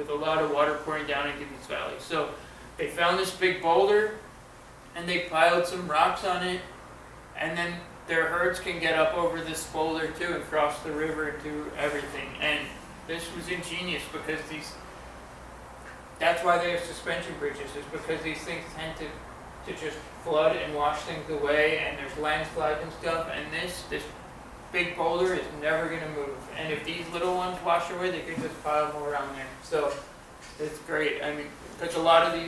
with a lot of water pouring down into these valleys. So they found this big boulder, and they piled some rocks on it, and then their herds can get up over this boulder too and cross the river and do everything. And this was ingenious because that's why they have suspension bridges, is because these things tend to just flood and wash things away, and there's landslides and stuff, and this big boulder is never going to move. And if these little ones wash away, they can just pile more around there. So it's great. I mean, because a lot of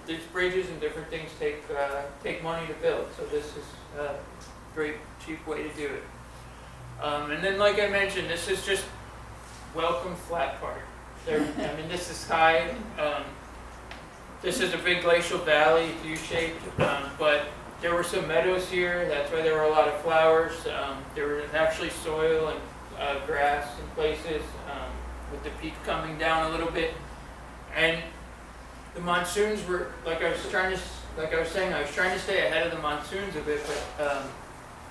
these bridges and different things take money to build, so this is a great, cheap way to do it. And then, like I mentioned, this is just welcome flat part. I mean, this is high. This is a big glacial valley, it's U-shaped, but there were some meadows here. That's why there were a lot of flowers. There was actually soil and grass in places, with the peak coming down a little bit. And the monsoons were, like I was saying, I was trying to stay ahead of the monsoons a bit, but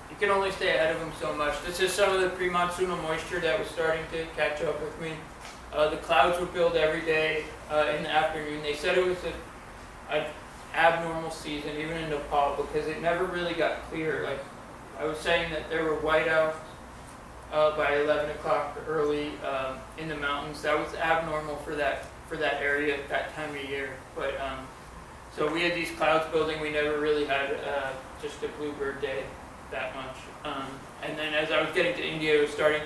you can only stay ahead of them so much. This is some of the pre-monsoonal moisture that was starting to catch up with me. The clouds would build every day in the afternoon. They said it was an abnormal season, even in Nepal, because it never really got clear. Like I was saying, that there were whiteouts by 11 o'clock early in the mountains. That was abnormal for that area at that time of year. But so we had these clouds building. We never really had just a bluebird day that much. And then as I was getting to India, it was starting,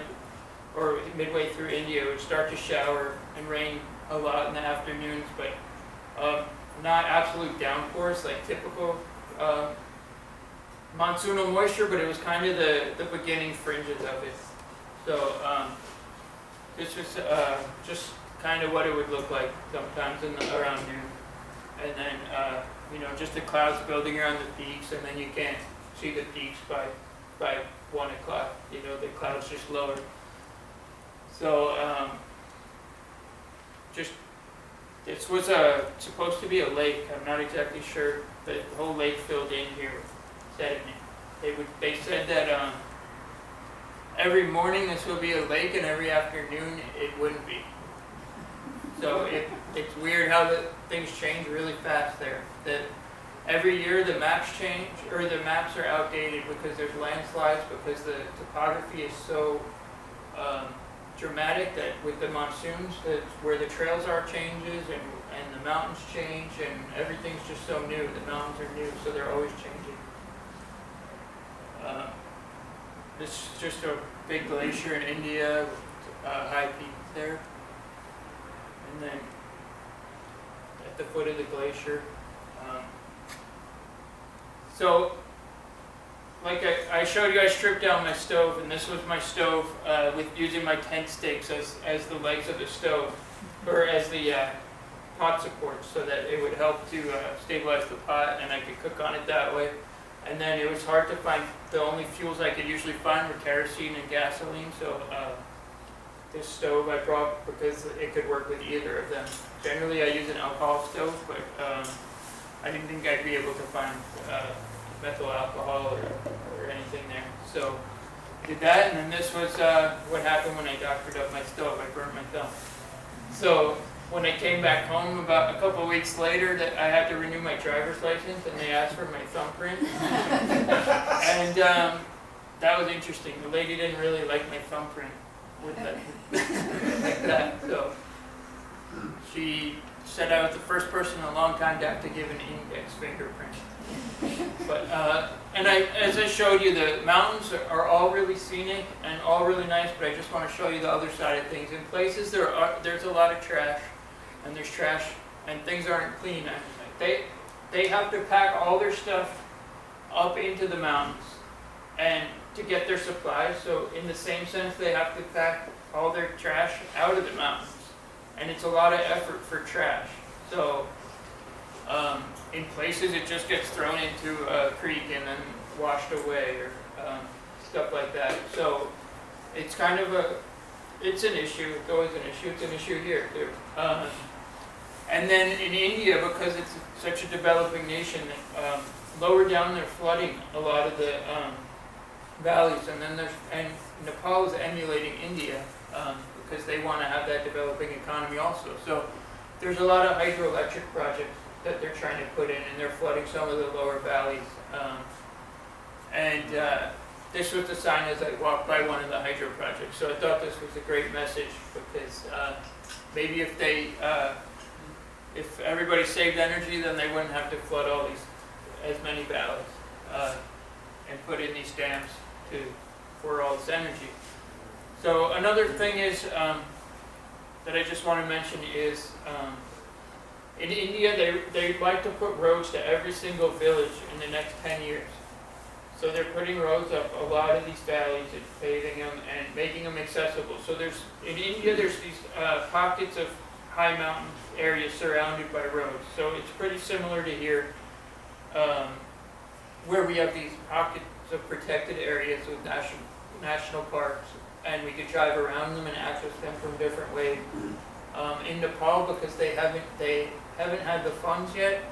or midway through India, it would start to shower and rain a lot in the afternoons, but not absolute downpours like typical monsoonal moisture, but it was kind of the beginning fringes of it. So this was just kind of what it would look like sometimes around noon. And then, just the clouds building around the peaks, and then you can't see the peaks by 1 o'clock. The clouds just lowered. So, this was supposed to be a lake. I'm not exactly sure. The whole lake filled in here with sediment. They said that every morning this will be a lake, and every afternoon it wouldn't be. So it's weird how things change really fast there. That every year the maps change, or the maps are outdated because there's landslides, because the topography is so dramatic that with the monsoons, where the trails are changes, and the mountains change, and everything's just so new. The mountains are new, so they're always changing. This is just a big glacier in India with high peaks there. And then at the foot of the glacier. So, like I showed you, I stripped down my stove, and this was my stove with using my tent stakes as the legs of the stove, or as the pot supports, so that it would help to stabilize the pot, and I could cook on it that way. And then it was hard to find. The only fuels I could usually find were kerosene and gasoline, so this stove I brought because it could work with either of them. Generally I use an alcohol stove, but I didn't think I'd be able to find methyl alcohol or anything there. So did that, and then this was what happened when I doctored up my stove. I burned my thumb. So when I came back home about a couple of weeks later, that I had to renew my driver's license, and they asked for my thumbprint. And that was interesting. The lady didn't really like my thumbprint with that, like that. So she said I was the first person in a long time to have to give an index fingerprint. But as I showed you, the mountains are all really scenic and all really nice. But I just want to show you the other side of things. In places there's a lot of trash, and there's trash and things aren't clean. They have to pack all their stuff up into the mountains and to get their supplies. So in the same sense, they have to pack all their trash out of the mountains, and it's a lot of effort for trash. So in places it just gets thrown into a creek and then washed away, or stuff like that. So it's kind of it's an issue. It's always an issue. It's an issue here too. And then in India, because it's such a developing nation, lower down they're flooding a lot of the valleys, and then Nepal is emulating India because they want to have that developing economy also. So there's a lot of hydroelectric projects that they're trying to put in, and they're flooding some of the lower valleys. This was the sign as I walked by one of the hydro projects. So I thought this was a great message because maybe if everybody saved energy, then they wouldn't have to flood as many valleys and put in these dams for all this energy. So another thing is that I just want to mention is in India they like to put roads to every single village in the next 10 years. So they're putting roads up a lot of these valleys and paving them and making them accessible. So in India there's these pockets of high mountain areas surrounded by roads. So it's pretty similar to here, where we have these pockets of protected areas with national parks, and we could drive around them and access them from different ways. In Nepal, because they haven't had the funds yet,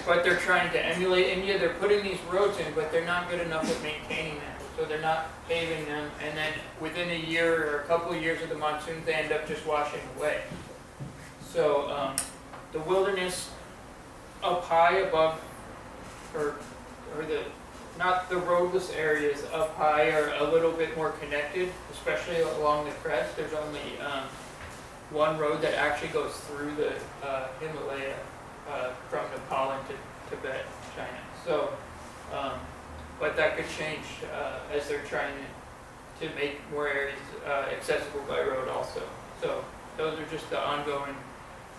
but they're trying to emulate India. They're putting these roads in, but they're not good enough at maintaining them. So they're not paving them, and then within a year or a couple of years of the monsoons, they end up just washing away. So the wilderness up high above, or not the roadless areas up high are a little bit more connected, especially along the crest. There's only one road that actually goes through the Himalaya from Nepal into Tibet, China. So, but that could change as they're trying to make more areas accessible by road also. So those are just the ongoing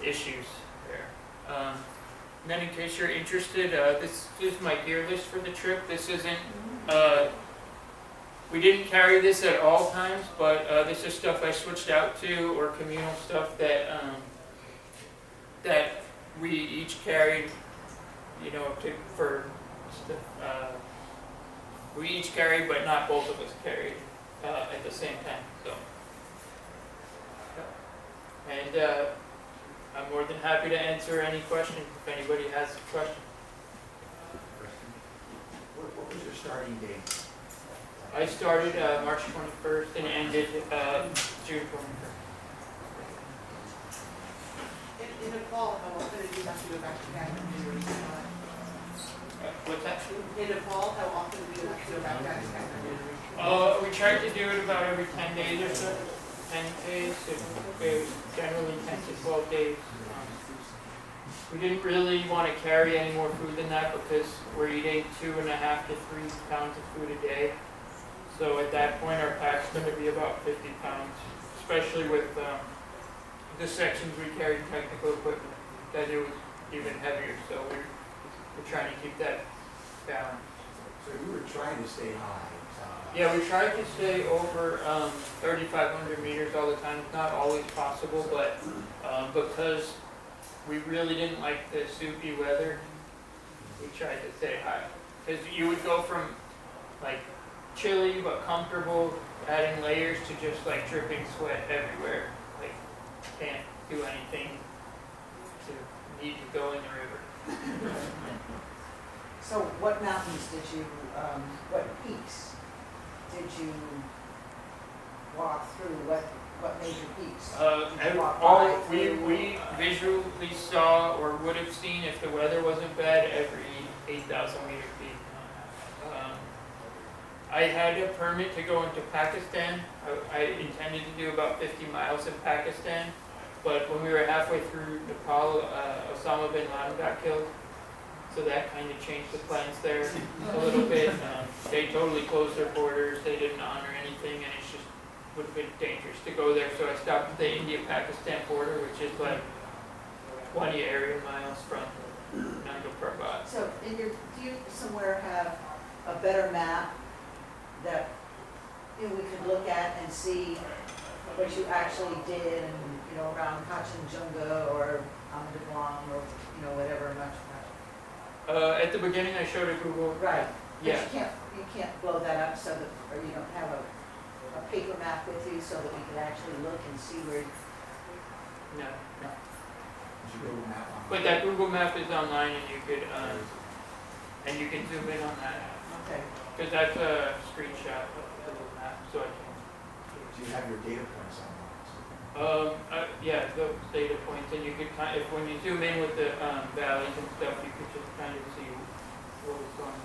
issues there. And then in case you're interested, this is my gear list for the trip. This isn't, we didn't carry this at all times, but this is stuff I switched out to, or communal stuff that we each carried, we each carried, but not both of us carried at the same time. So, and I'm more than happy to answer any questions if anybody has a question. What was your starting date? I started March 21st and ended June 21st. In Nepal, how often did you have to go back to Kathmandu? What's that? In Nepal, how often did you have to go back to Kathmandu? We tried to do it about every 10 days or so. 10 days, it was generally 10 to 12 days. We didn't really want to carry any more food than that because we're eating 2.5 to 3 pounds of food a day. So at that point, our pack's going to be about 50 pounds, especially with the sections we carried technical equipment, that it was even heavier. So we're trying to keep that balanced. So you were trying to stay high. Yeah, we tried to stay over 3,500 meters all the time. It's not always possible, but because we really didn't like the soupy weather, we tried to stay high. Because you would go from like chilly but comfortable, adding layers, to just like dripping sweat everywhere. Like can't do anything to need to go in the river. So what mountains did you, what peaks did you walk through? What major peaks? We visually saw, or would have seen if the weather wasn't bad, every 8,000 meter peak. I had a permit to go into Pakistan. I intended to do about 50 miles in Pakistan, but when we were halfway through Nepal, Osama bin Laden got killed. So that kind of changed the plans there a little bit. They totally closed their borders. They didn't honor anything, and it's just would have been dangerous to go there. So I stopped at the India-Pakistan border, which is like 20 area miles from Nanga Parbat. So do you somewhere have a better map that we could look at and see what you actually did, and around Kanchenjunga or Amdabong or whatever much. At the beginning, I showed a Google. Right. Yeah. But you can't blow that up so that, or you don't have a paper map with you so that we could actually look and see where. No. Did you go map on? But that Google map is online, and you could zoom in on that. Okay. Because that's a screenshot of the Google map, so I can. Do you have your data points on that? Yeah, those data points, and you could kind if when you zoom in with the valleys and stuff, you could just kind of see what was going on.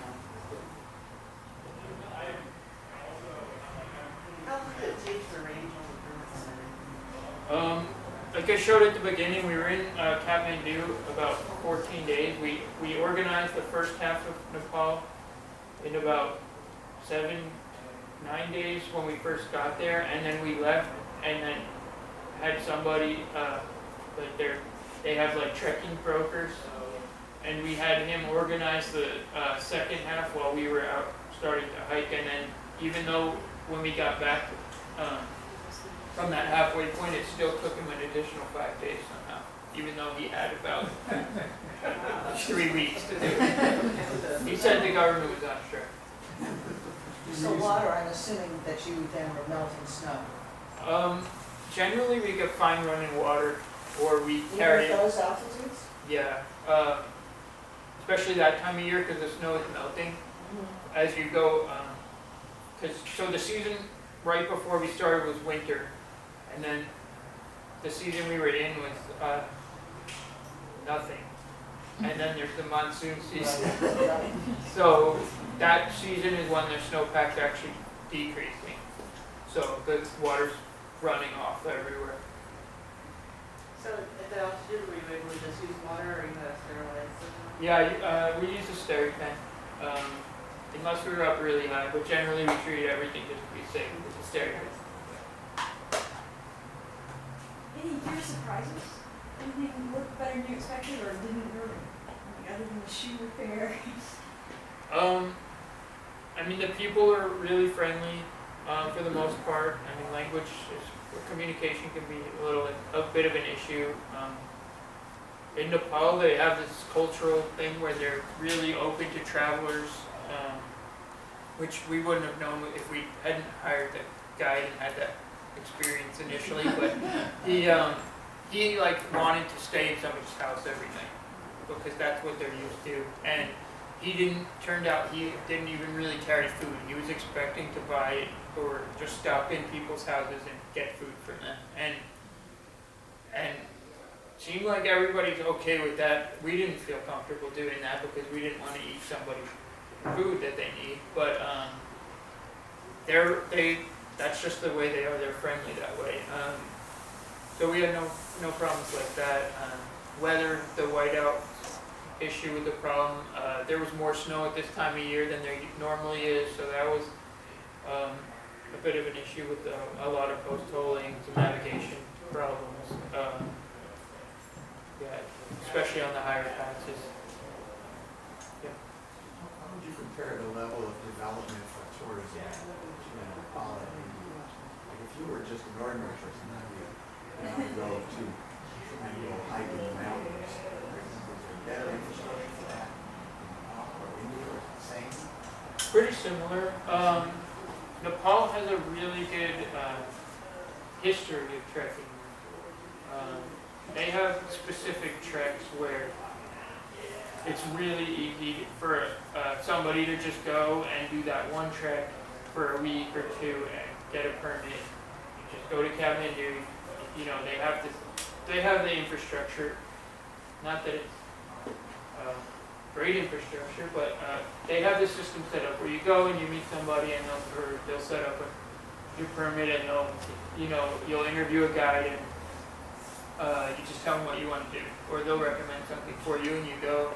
How long did it take to arrange all the permits and everything? Like I showed at the beginning, we were in Kathmandu about 14 days. We organized the first half of Nepal in about 7-9 days when we first got there, and then we left and then had somebody they have like trekking brokers, and we had him organize the second half while we were out starting to hike. And then even though when we got back from that halfway point, it still took him an additional 5 days somehow, even though he had about 3 weeks to do it. He said the government was on strike. So water, I'm assuming that you then were melting snow. Generally, we get fine running water, or we Even carry at those altitudes? yeah, especially that time of year because the snow is melting as you go. So the season right before we started was winter, and then the season we were in was nothing, and then there's the monsoon season. Right. So that season is when the snowpack's actually decreasing, so the water's running off everywhere. So at the altitude, were you able to just use water or you had to sterilize it? Yeah, we use a Steripene, unless we were up really high, but generally we treat everything just to be safe with the Steripene. Any year surprises? Anything worked better than you expected or didn't really? Like other than the shoe repair? I mean, the people are really friendly for the most part. I mean, communication can be a bit of an issue. In Nepal, they have this cultural thing where they're really open to travelers, which we wouldn't have known if we hadn't hired the guide and had that experience initially. But he like wanted to stay in somebody's house every night because that's what they're used to. And he turned out he didn't even really carry food. He was expecting to buy or just stop in people's houses and get food from them. And seemed like everybody's okay with that. We didn't feel comfortable doing that because we didn't want to eat somebody's food that they need. But that's just the way they are. They're friendly that way. So we had no problems like that. Weather, the whiteout issue with the problem. There was more snow at this time of year than there normally is, so that was a bit of an issue with a lot of post-holing, some navigation problems. Yeah, especially on the higher passes. How would you compare the level of development for tourism in Nepal and India? Like if you were just an ordinary person, now you go to and you go hike in the mountains, is there better infrastructure for that in Nepal or India, or is it the same? Pretty similar. Nepal has a really good history of trekking. They have specific treks where it's really easy for somebody to just go and do that one trek for a week or two and get a permit. You just go to Kathmandu. You know, they have the infrastructure. Not that it's great infrastructure, but they have the system set up where you go and you meet somebody and they'll set up your permit and you'll interview a guide and you just tell them what you want to do, or they'll recommend something for you and you go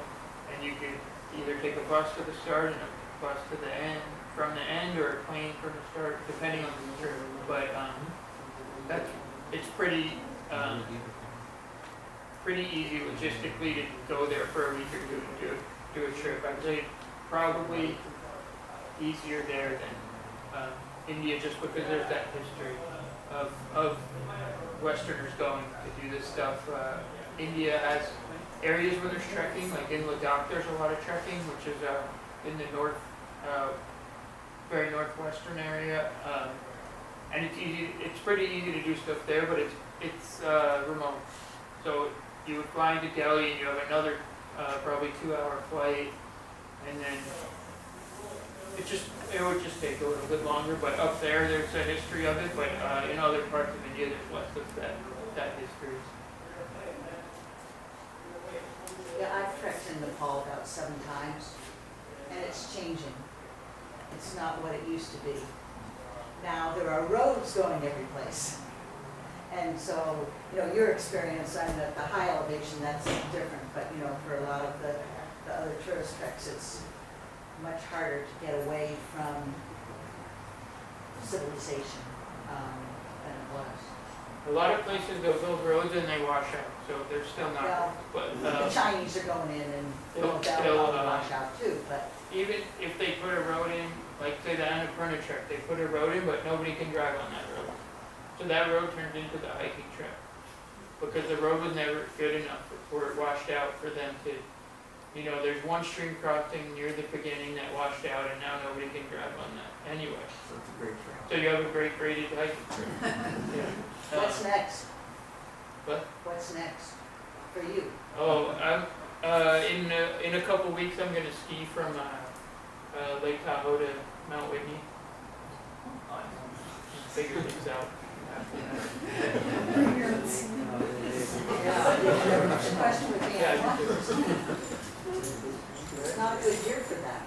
and you could either take a bus to the start and a bus to the end, from the end, or a plane from the start, depending on the trip. But it's pretty easy logistically to go there for a week or two and do a trip. I'd say probably easier there than India, just because there's that history of Westerners going to do this stuff. India has areas where there's trekking, like in Ladakh there's a lot of trekking, which is in the very northwestern area, and it's pretty easy to do stuff there, but it's remote. So you would fly into Delhi and you have another probably 2-hour flight, and then it's just it would just take a little bit longer, but up there's a history of it, but, in other parts of India, there's less of that history. Yeah, I've trekked in Nepal about 7 times, and it's changing. It's not what it used to be. Now, there are roads going every place. And so, your experience, I'm at the high elevation, that's different, but, for a lot of the other tourist treks, it's much harder to get away from civilization than it was. A lot of places they'll build roads and they wash out, so they're still not, Well, but, the Chinese are going in and they'll- they'll they'll, probably wash out too, but even if they put a road in, like say the Annapurna trek, they put a road in, but nobody can drive on that road. So that road turned into the hiking trail, because the road was never good enough or it washed out for them to, there's one stream crossing near the beginning that washed out and now nobody can drive on that anyway. So it's a great trail. So you have a great graded hiking trail. Yeah. what's next? What? What's next for you? Oh, in a couple weeks I'm gonna ski from Lake Tahoe to Mount Whitney. Figure things out. Yeah, the question would be, Yeah. it's not a good year for that.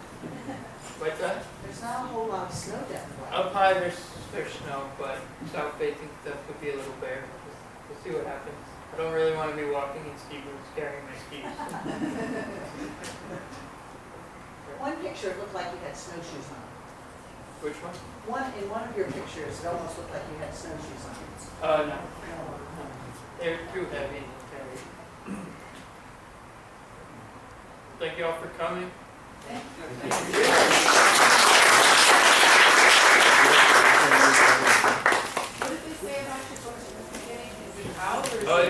What's that? There's not a whole lot of snow depth left. Up high there's snow, but south facing stuff could be a little bare. We'll see what happens. I don't really want to be walking in ski boots carrying my skis. One picture, it looked like you had snowshoes on. Which one? In one of your pictures, it almost looked like you had snowshoes on. No. They're too heavy to carry. Thank you all for coming. What did they say about your books in the beginning? Is it out or is Oh, it?